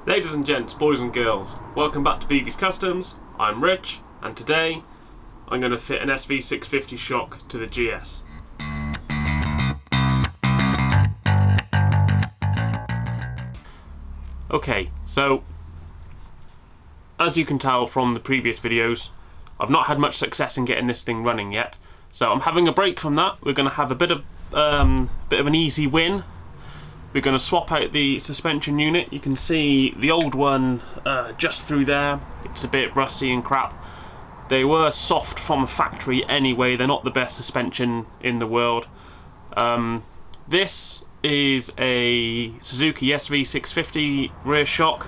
Ladies and gents, boys and girls, welcome back to BB's Customs. I'm Rich, and today I'm going to fit an Sv650 shock to the GS. Okay, so as you can tell from the previous videos, I've not had much success in getting this thing running yet. So I'm having a break from that. We're going to have a bit of an easy win. We're going to swap out the suspension unit. You can see the old one just through there. It's a bit rusty and crap. They were soft from a factory anyway. They're not the best suspension in the world. This is a Suzuki Sv650 rear shock.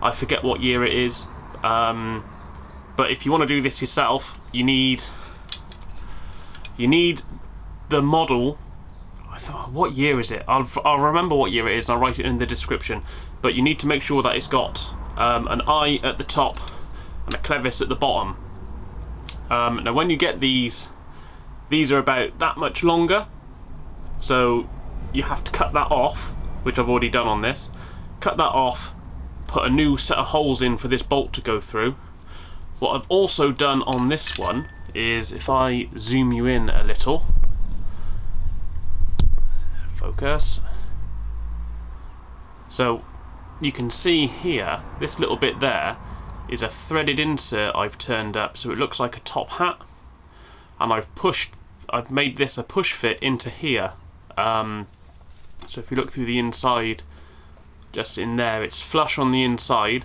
I forget what year it is. But if you want to do this yourself, you need the model. What year is it? I'll remember what year it is and I'll write it in the description. But you need to make sure that it's got an eye at the top and a clevis at the bottom. Now when you get these are about that much longer, so you have to cut that off, which I've already done on this. Cut that off, put a new set of holes in for this bolt to go through. What I've also done on this one is, if I zoom you in a little, focus. So you can see here, this little bit there is a threaded insert I've turned up so it looks like a top hat, and I've made this a push fit into here. So if you look through the inside, just in there, it's flush on the inside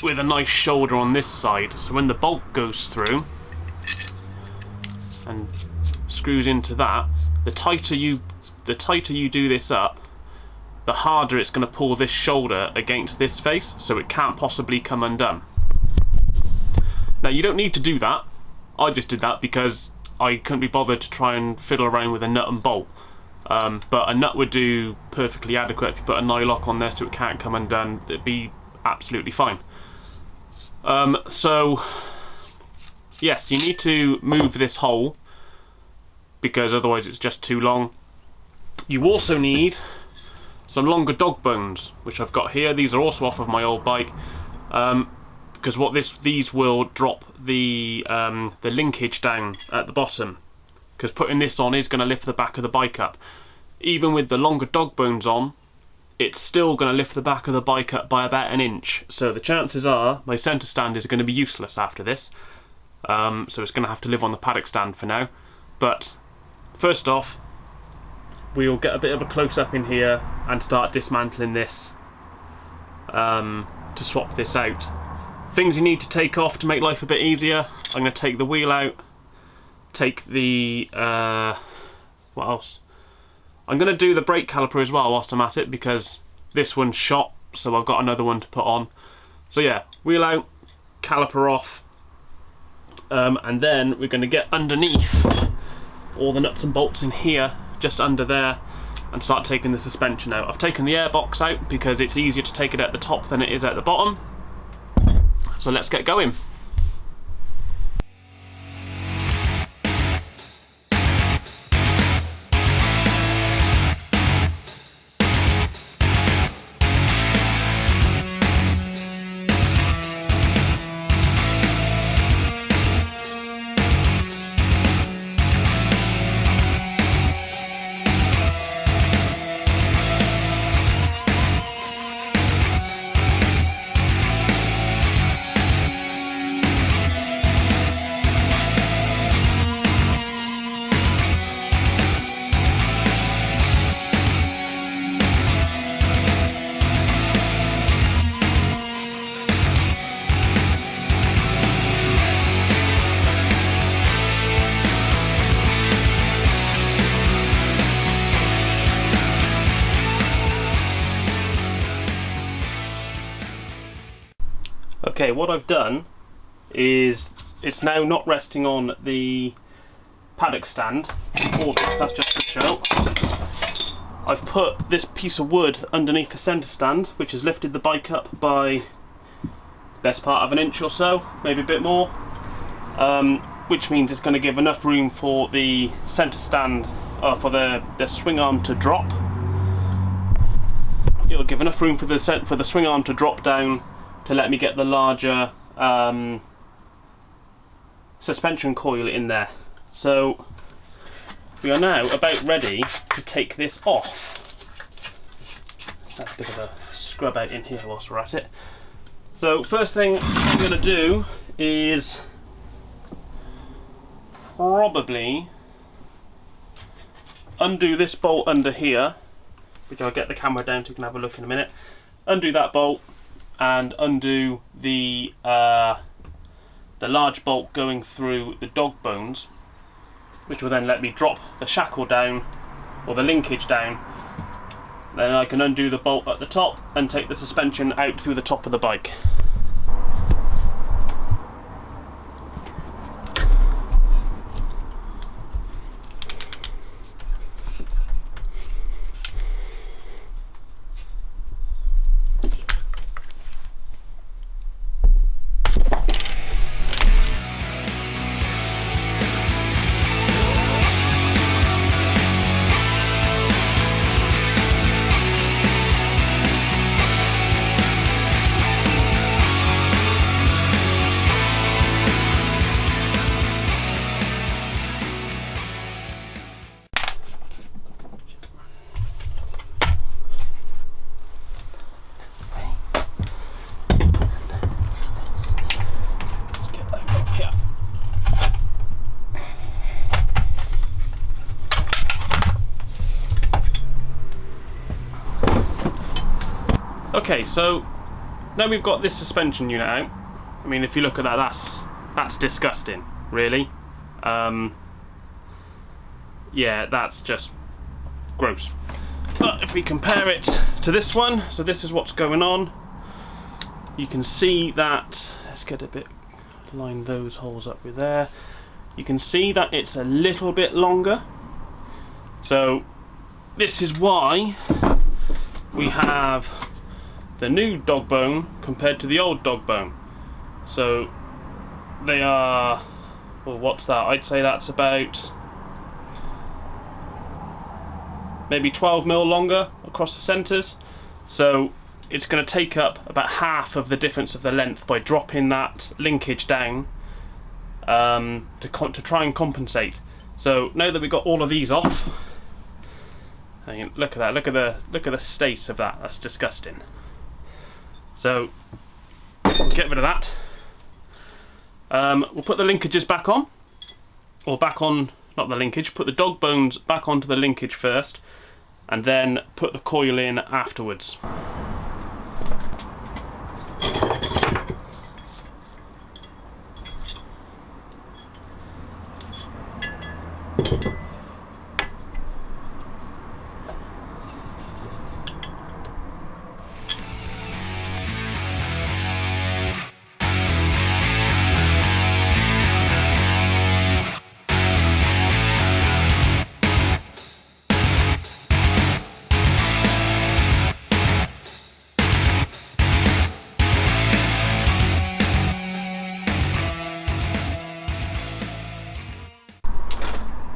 with a nice shoulder on this side, so when the bolt goes through and screws into that, the tighter you do this up, the harder it's going to pull this shoulder against this face, so it can't possibly come undone. Now you don't need to do that. I just did that because I couldn't be bothered to try and fiddle around with a nut and bolt. But a nut would do perfectly adequate. If you put a nylock on there so it can't come undone, it'd be absolutely fine. So yes, you need to move this hole because otherwise it's just too long. You also need some longer dog bones, which I've got here. These are also off of my old bike, because these will drop the linkage down at the bottom, because putting this on is going to lift the back of the bike up. Even with the longer dog bones on, it's still going to lift the back of the bike up by about an inch, so the chances are my centre stand is going to be useless after this. So it's going to have to live on the paddock stand for now. But first off, we'll get a bit of a close-up in here and start dismantling this to swap this out. Things you need to take off to make life a bit easier. I'm going to take the wheel out, take the what else? I'm going to do the brake caliper as well whilst I'm at it, because this one's shot, so I've got another one to put on. So yeah, wheel out, caliper off, and then we're going to get underneath all the nuts and bolts in here, just under there, and start taking the suspension out. I've taken the airbox out because it's easier to take it at the top than it is at the bottom. So let's get going. Okay, what I've done is, it's now not resting on the paddock stand or this, that's just to show. I've put this piece of wood underneath the centre stand, which has lifted the bike up by best part of an inch or so, maybe a bit more, which means it's going to give enough room for the centre stand, for the swing arm to drop it'll give enough room for the swing arm to drop down to let me get the larger suspension coil in there. So we are now about ready to take this off. Let's have a bit of a scrub out in here whilst we're at it. So first thing I'm going to do is probably undo this bolt under here, which I'll get the camera down so you can have a look in a minute. Undo that bolt and undo the large bolt going through the dog bones, which will then let me drop the shackle down, or the linkage down. Then I can undo the bolt at the top and take the suspension out through the top of the bike. Okay, so now we've got this suspension unit out. I mean, if you look at that, that's disgusting, really. Yeah, that's just gross. But if we compare it to this one, so this is what's going on. You can see that, let's get a bit, line those holes up with there. You can see that it's a little bit longer. So this is why we have the new dog bone compared to the old dog bone. So they are, well, what's that? I'd say that's about maybe 12mm longer across the centres. So it's going to take up about half of the difference of the length by dropping that linkage down to try and compensate. So now that we've got all of these off, I mean, look at that. Look at the state of that. That's disgusting. So we'll get rid of that. We'll put the linkages back on, or back on, not the linkage, put the dog bones back onto the linkage first, and then put the coil in afterwards.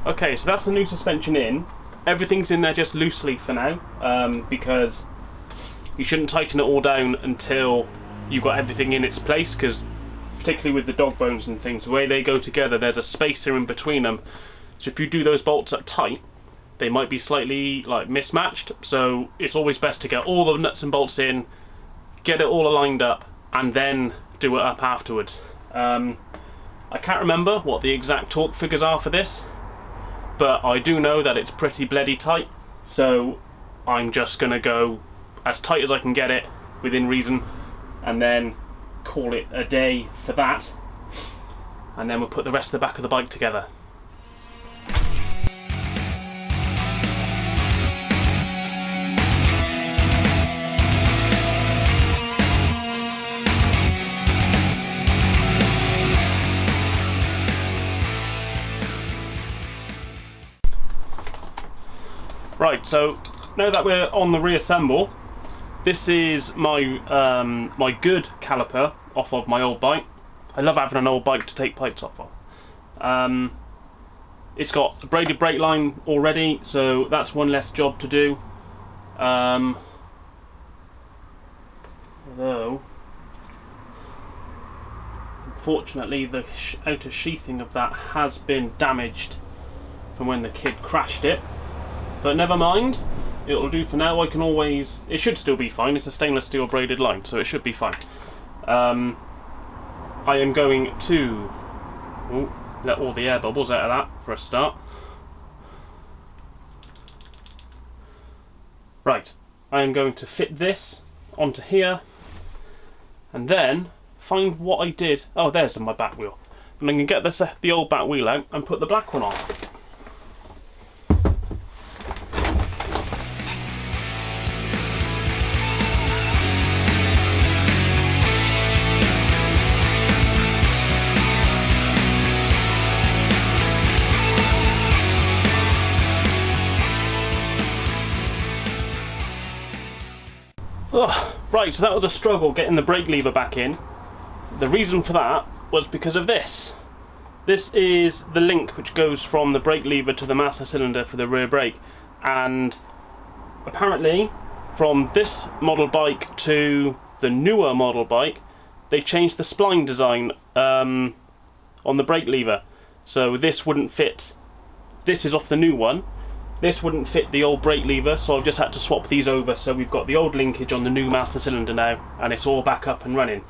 Okay, so that's the new suspension in. Everything's in there just loosely for now, because you shouldn't tighten it all down until you've got everything in its place, because particularly with the dog bones and things, the way they go together, there's a spacer in between them. So if you do those bolts up tight, they might be slightly like mismatched. So it's always best to get all the nuts and bolts in, get it all aligned up, and then do it up afterwards. I can't remember what the exact torque figures are for this, but I do know that it's pretty bloody tight, so I'm just going to go as tight as I can get it within reason, and then call it a day for that, and then we'll put the rest of the back of the bike together. Right, so now that we're on the reassemble, this is my my good caliper off of my old bike. I love having an old bike to take pipes off of. It's got a braided brake line already, so that's one less job to do. Although, unfortunately, the outer sheathing of that has been damaged from when the kid crashed it. But never mind, it'll do for now. I can always... It should still be fine. It's a stainless steel braided line, so it should be fine. I am going to let all the air bubbles out of that for a start. Right, I am going to fit this onto here and then find what I did. Oh, there's my back wheel. And I can get the old back wheel out and put the black one on. Oh, right, so that was a struggle getting the brake lever back in. The reason for that was because of this. This is the link which goes from the brake lever to the master cylinder for the rear brake, and apparently from this model bike to the newer model bike they changed the spline design on the brake lever, so this wouldn't fit. This is off the new one. This wouldn't fit the old brake lever, so I've just had to swap these over, so we've got the old linkage on the new master cylinder now, and it's all back up and running.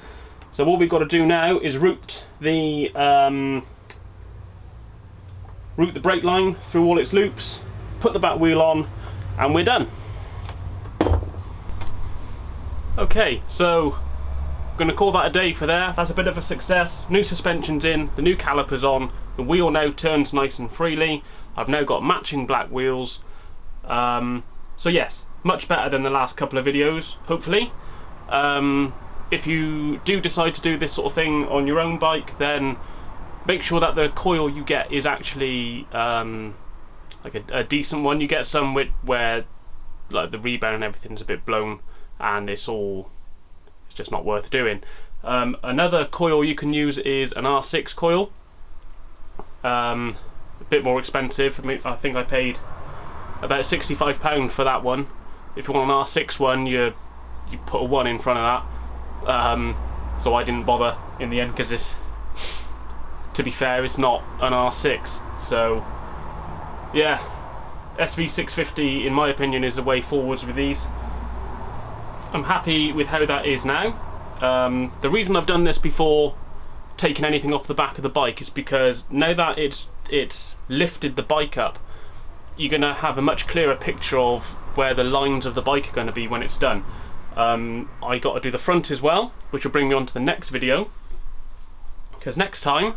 So all we've got to do now is route the brake line through all its loops, put the back wheel on, and we're done. Okay, so I'm going to call that a day for there. That's a bit of a success. New suspension's in, the new calipers on, the wheel now turns nice and freely. I've now got matching black wheels, so yes, much better than the last couple of videos, hopefully. If you do decide to do this sort of thing on your own bike, then make sure that the coil you get is actually like a decent one. You get some where like the rebound and everything's a bit blown and it's just not worth doing. Another coil you can use is an R6 coil. A bit more expensive. I think I paid about £65 for that one. If you want an R6 one, you put a 1 in front of that. So I didn't bother in the end because to be fair, it's not an R6. So yeah, Sv650 in my opinion is the way forwards with these. I'm happy with how that is now. The reason I've done this before taking anything off the back of the bike is because now that it's lifted the bike up, you're going to have a much clearer picture of where the lines of the bike are going to be when it's done. I got to do the front as well, which will bring me on to the next video, because next time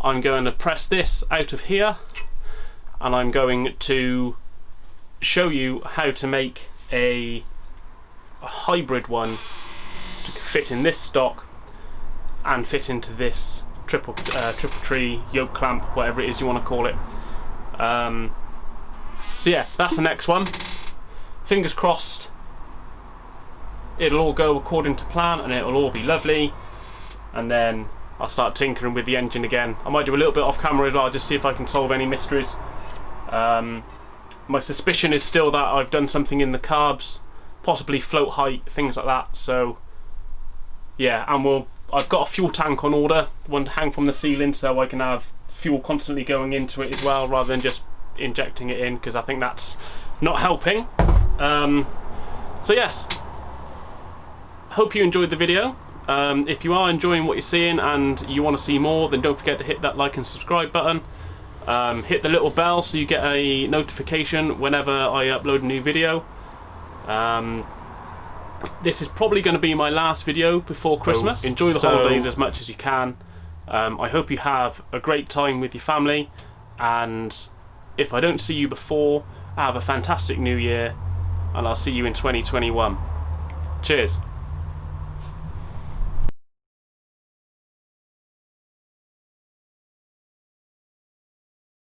I'm going to press this out of here and I'm going to show you how to make a hybrid one to fit in this stock and fit into this triple tree yoke clamp, whatever it is you want to call it. So yeah, that's the next one. Fingers crossed it'll all go according to plan and it'll all be lovely, and then I'll start tinkering with the engine again. I might do a little bit off camera as well, just see if I can solve any mysteries. My suspicion is still that I've done something in the carbs, possibly float height, things like that. So yeah, and I've got a fuel tank on order, one to hang from the ceiling, so I can have fuel constantly going into it as well, rather than just injecting it in, because I think that's not helping. So yes, hope you enjoyed the video. If you are enjoying what you're seeing and you want to see more, then don't forget to hit that like and subscribe button. Hit the little bell so you get a notification whenever I upload a new video. This is probably going to be my last video before Christmas. So enjoy the holidays as much as you can. I hope you have a great time with your family, and if I don't see you before, have a fantastic new year, and I'll see you in 2021. Cheers.